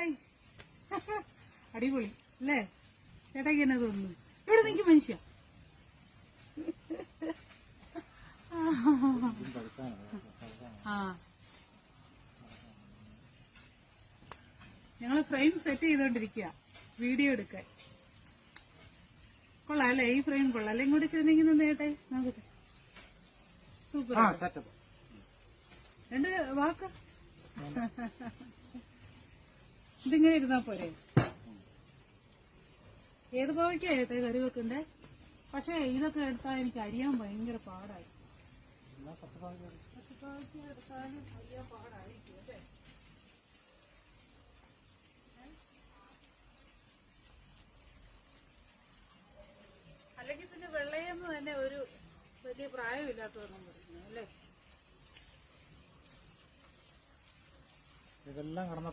Hi. അടിപൊളി അല്ലേ? ചേട്ടാക്ക് എന്നെ തോന്നുന്നു. ഇവിടെ നിൽക്കും മനുഷ്യ. ആ ഞങ്ങള് ഫ്രെയിം സെറ്റ് ചെയ്തോണ്ടിരിക്കുക വീഡിയോ എടുക്കാൻ. കൊള്ളാം അല്ലേ? ഈ ഫ്രെയിം കൊള്ളാം അല്ലെ? ഇങ്ങോട്ട് ചെന്നെങ്കിൽ നേട്ടെ നോക്കട്ടെ. സൂപ്പർ. രണ്ട് വാക്ക് ഇതിങ്ങനെ ഇരുന്നാ പോരെ? ഏത് പാവയ്ക്കാ ചേട്ടാ കറി വെക്കണ്ടേ? പക്ഷെ ഇതൊക്കെ എടുത്താൽ എനിക്ക് അരിയാൻ ഭയങ്കര പാടായി. പച്ചപ്പാവയ്ക്ക എടുത്താലും അരിയാൻ പാടായിരിക്കും അല്ലേ? അല്ലെങ്കിൽ പിന്നെ വെള്ളയെന്ന് തന്നെ ഒരു വലിയ പ്രായമില്ലാത്തവരെന്നും പറയുന്നു അല്ലേ? ഇതെല്ലാം കടന്ന